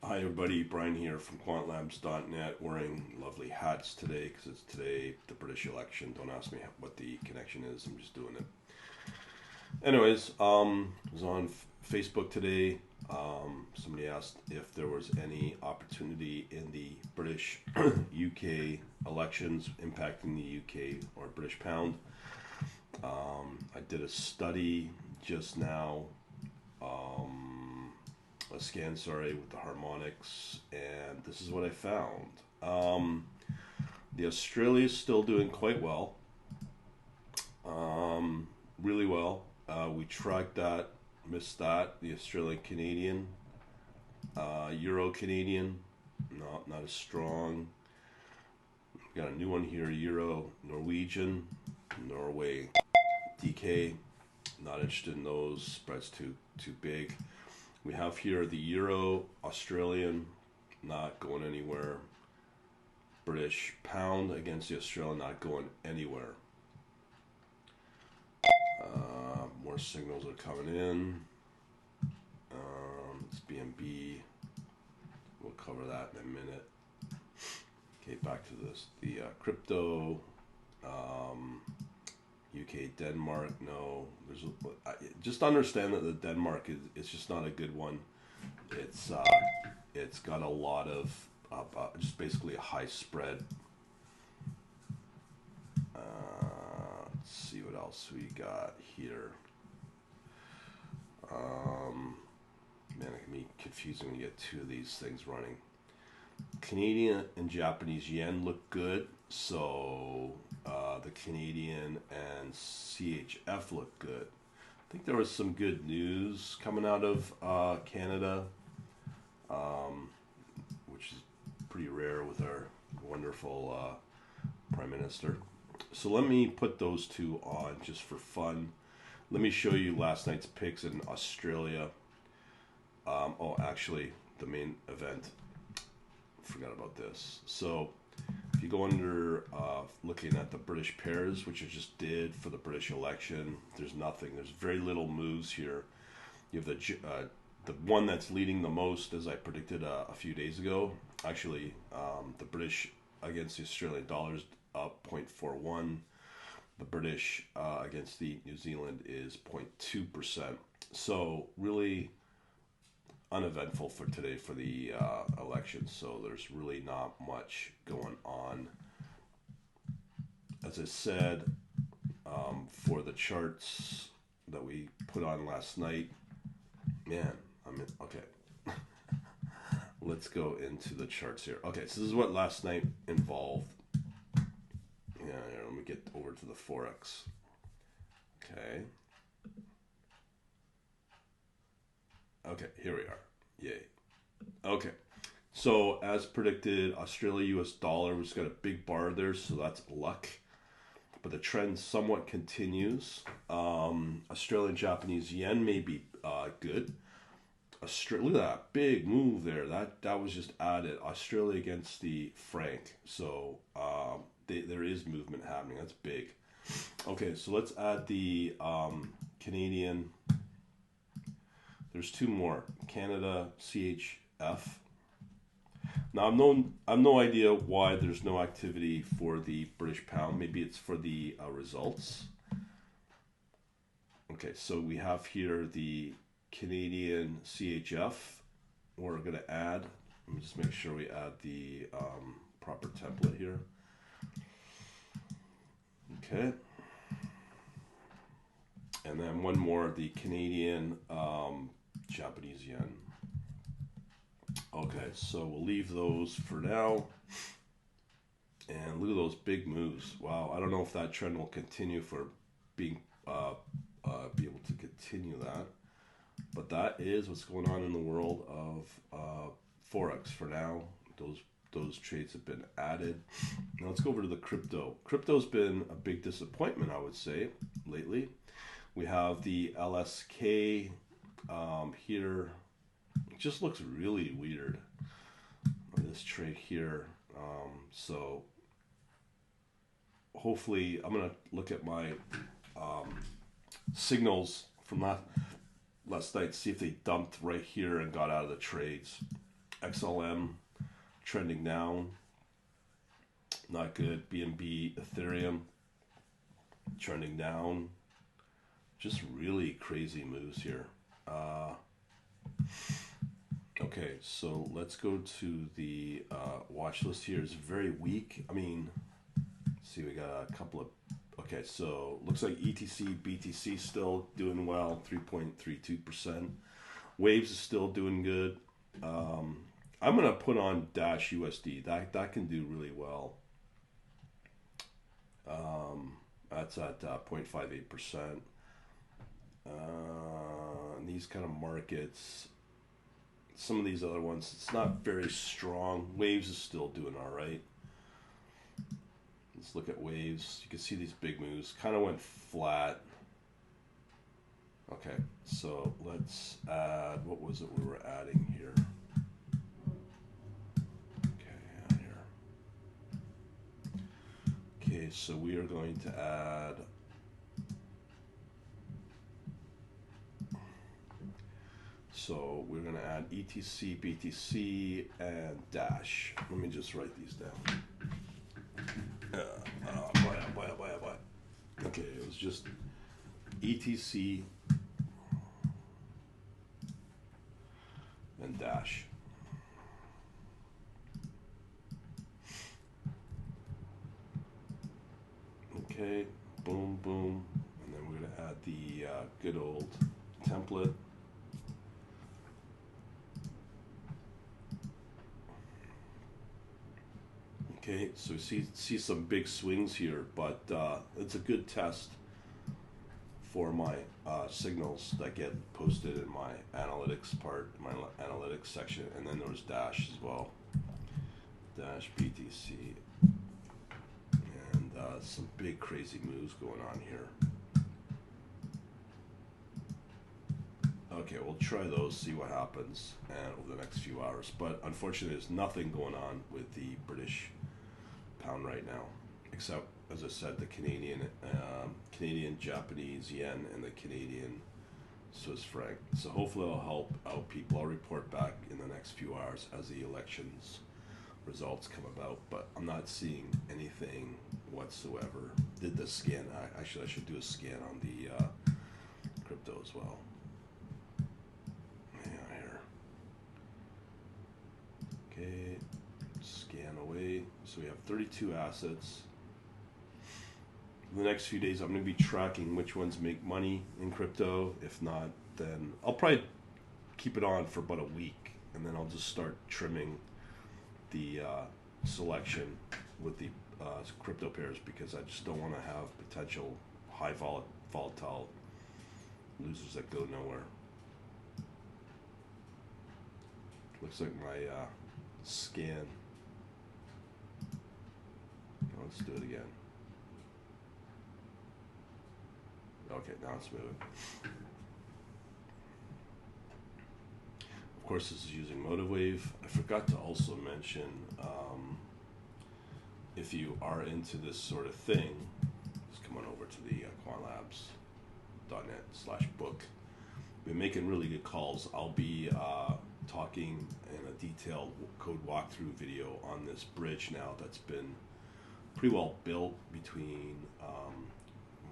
Hi everybody, Brian here from quantlabs.net, wearing lovely hats today because it's today the British election. Don't ask me what the connection is, I'm just doing it. Anyways, I was on Facebook today. Somebody asked if there was any opportunity in the British UK elections impacting the UK or British pound. I did a study just now, a scan, with the harmonics, and this is what I found. The Australia is still doing quite well, really well. We tracked that, missed that. The Australian Canadian, Euro Canadian, not as strong. We got a new one here, Euro Norwegian, Norway DK. Not interested in those, spreads too big. We have here the Euro Australian, not going anywhere. British pound against the Australian, not going anywhere. More signals are coming in. It's BNB. We'll cover that in a minute. Okay, back to this. The crypto. UK, Denmark, no. Just understand that the Denmark is just not a good one. It's got a lot of just basically a high spread. Let's see what else we got here. Man, it can be confusing when you get two of these things running. Canadian and Japanese yen look good, so the Canadian and CHF look good. I think there was some good news coming out of Canada, which is pretty rare with our wonderful Prime Minister. So let me put those two on just for fun. Let me show you last night's picks in Australia. Actually, the main event. Forgot about this. So if you go under looking at the British pairs, which I just did for the British election, there's nothing. There's very little moves here. You have the one that's leading the most, as I predicted a few days ago. Actually, the British against the Australian dollars up 0.41. The British against the New Zealand is 0.2%. So really uneventful for today for the election, so there's really not much going on. As I said, for the charts that we put on last night, man, okay. Let's go into the charts here. Okay, so this is what last night involved. Yeah, here, let me get over to the forex. Okay. Okay, here we are. Yay. Okay. So as predicted, Australia US dollar was got a big bar there, so that's luck. But the trend somewhat continues. Australian Japanese yen may be good. Look at that big move there. That was just added. Australia against the franc. So there is movement happening. That's big. Okay, so let's add the Canadian. There's two more. Canada, CHF. Now I've no idea why there's no activity for the British pound. Maybe it's for the results. Okay, so we have here the Canadian CHF. We're going to add. Let me just make sure we add the proper template here. Okay. And then one more, the Canadian Japanese yen. Okay, so we'll leave those for now. And look at those big moves. Wow, I don't know if that trend will continue for being be able to continue that. But that is what's going on in the world of forex for now. Those trades have been added. Now let's go over to the crypto. Crypto's been a big disappointment, I would say, lately. We have the LSK here. It just looks really weird. This trade here. So hopefully I'm going to look at my signals from last night, see if they dumped right here and got out of the trades. XLM trending down, not good. BNB Ethereum trending down. Just really crazy moves here. Okay, so let's go to the watch list here. It's very weak. I mean, let's see, we got a couple of. Okay, so looks like ETC, BTC still doing well, 3.32%. Waves is still doing good. I'm gonna put on Dash USD. That can do really well. That's at 0.58%. These kind of markets, some of these other ones, it's not very strong. Waves is still doing all right. Let's look at Waves. You can see these big moves. Kind of went flat. Okay, so let's add, what was it we were adding here? Okay, here. Okay, so we are going to add, so we're going to add ETC, BTC, and Dash. Let me just write these down. Boy. Okay, it was just ETC and Dash. Okay, boom, boom. And then we're going to add the good old template. Okay, so we see some big swings here, but it's a good test for my signals that get posted in my analytics part, my analytics section, and then there was Dash as well. Dash BTC, and some big crazy moves going on here. Okay, we'll try those, see what happens over the next few hours. But unfortunately, there's nothing going on with the British pound right now, except, as I said, the Canadian, Japanese yen, and the Canadian Swiss franc. So hopefully it'll help out people. I'll report back in the next few hours as the elections results come about, but I'm not seeing anything whatsoever. Did the scan, actually I should do a scan on the crypto as well. Yeah, here. Okay, scan away. So we have 32 assets. In the next few days, I'm going to be tracking which ones make money in crypto. If not, then I'll probably keep it on for about a week, and then I'll just start trimming the selection with the crypto pairs, because I just don't want to have potential high volatile losers that go nowhere. Looks like my scan. Let's do it again. Okay, now it's moving. Of course, this is using MotiveWave. I forgot to also mention, if you are into this sort of thing, just come on over to the quantlabs.net/book. Been making really good calls. I'll be talking in a detailed code walkthrough video on this bridge now that's been pretty well built between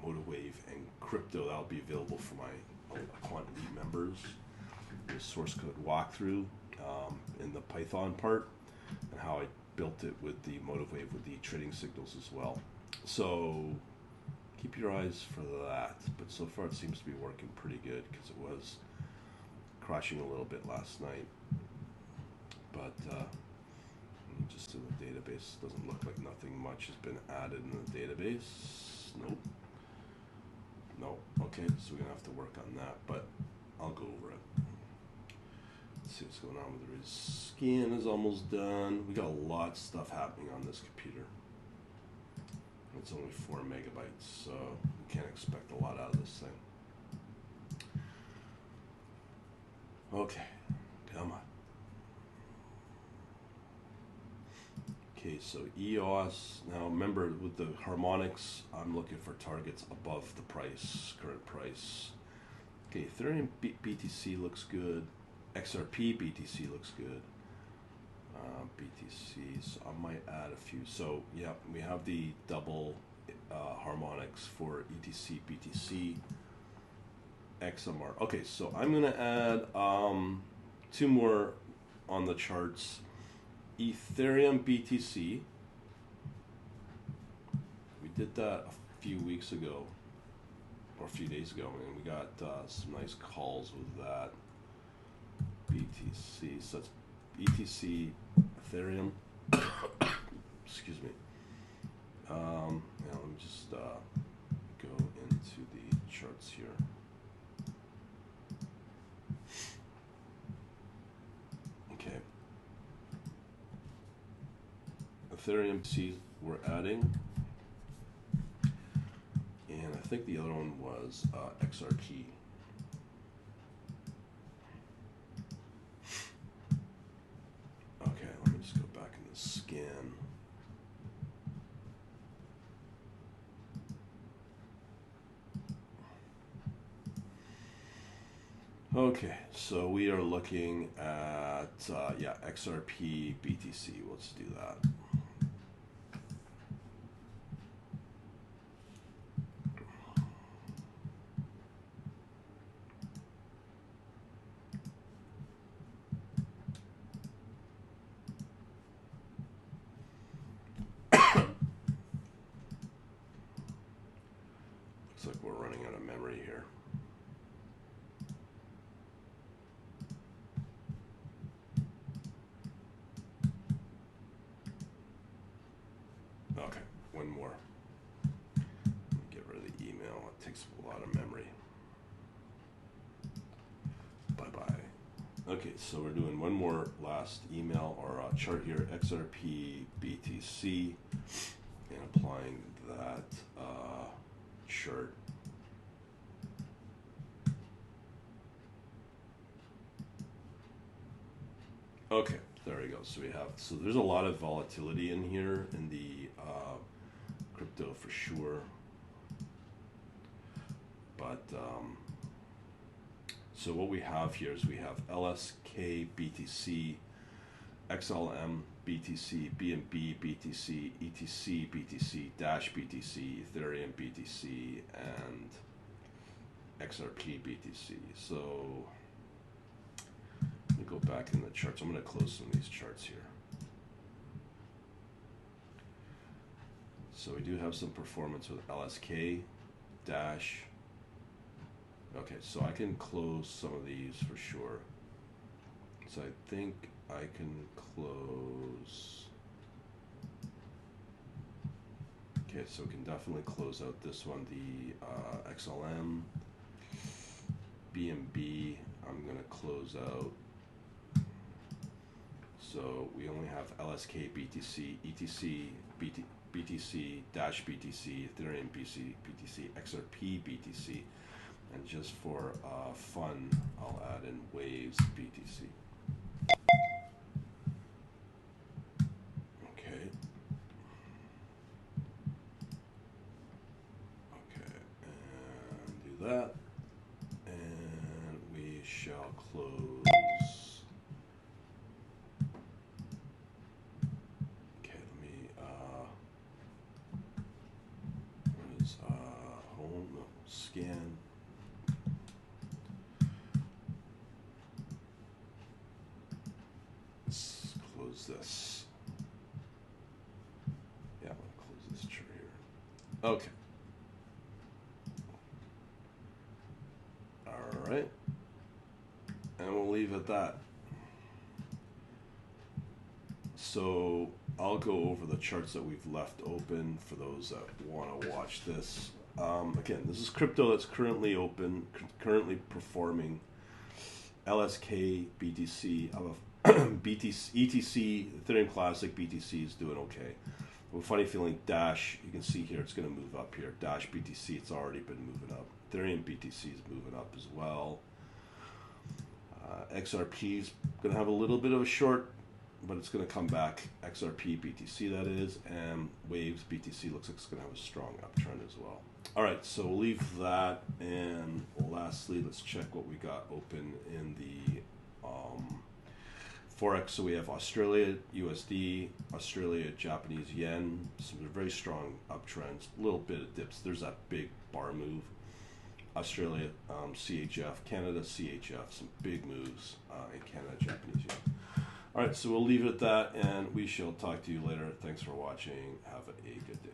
MotiveWave and crypto. That'll be available for my Quant Elite members. The source code walkthrough in the Python part, and how I built it with the MotiveWave with the trading signals as well. So keep your eyes for that. But so far it seems to be working pretty good, because it was crashing a little bit last night. But just in the database, doesn't look like nothing much has been added in the database. Nope. No. Okay, so we're gonna have to work on that, but I'll go over it. Let's see what's going on with the scan is almost done. We got a lot of stuff happening on this computer. It's only 4 megabytes, so you can't expect a lot out of this thing. Okay, come on. Okay, so EOS, now remember with the harmonics, I'm looking for targets above the price, current price. Okay, Ethereum BTC looks good. XRP BTC looks good. BTC, so I might add a few. So yeah, we have the double harmonics for ETC, BTC, XMR. Okay, so I'm gonna add two more on the charts. Ethereum BTC. We did that a few weeks ago, or a few days ago, and we got some nice calls with that. BTC, so it's BTC, Ethereum. Excuse me. Now let me just go into the charts here. Okay. Ethereum C we're adding, and I think the other one was XRP. Okay, let me just go back in the scan. Okay, so we are looking at yeah, XRP BTC. Let's do that. Looks like we're running out of memory here. Okay, one more. Get rid of the email. It takes a lot of memory. Bye-bye. Okay, so we're doing one more last email or chart here, XRP BTC, and applying that chart. Okay, there we go. So we have, so there's a lot of volatility in here in the crypto for sure. But so what we have here is we have LSK BTC, XLM BTC, BNB BTC, ETC BTC, Dash BTC, Ethereum BTC, and XRP BTC. So let me go back in the charts. I'm going to close some of these charts here. So we do have some performance with LSK, Dash. Okay, so I can close some of these for sure. So I think I can close. Okay, so we can definitely close out this one, the XLM, BNB. I'm going to close out. So we only have LSK, BTC, ETC, BTC, Dash BTC, Ethereum BTC, XRP BTC, and just for fun, I'll add in Waves BTC. Okay. Okay, and do that, and we shall close. Scan. Let's close this. Yeah, I'm going to close this chart here. Okay. All right. And we'll leave it at that. So I'll go over the charts that we've left open for those that want to watch this. Again, this is crypto that's currently open, currently performing. LSK, BTC, BTC, ETC, Ethereum Classic, BTC is doing okay. With a funny feeling, Dash, you can see here, it's going to move up here. Dash BTC, it's already been moving up. Ethereum BTC is moving up as well. XRP is going to have a little bit of a short, but it's going to come back. XRP BTC, that is, and Waves BTC looks like it's going to have a strong uptrend as well. All right, so we'll leave that, and lastly, let's check what we got open in the Forex, so we have Australia USD, Australia Japanese yen, some very strong uptrends, a little bit of dips. There's that big bar move. Australia CHF, Canada CHF, some big moves in Canada Japanese yen. All right, so we'll leave it at that, and we shall talk to you later. Thanks for watching. Have a good day.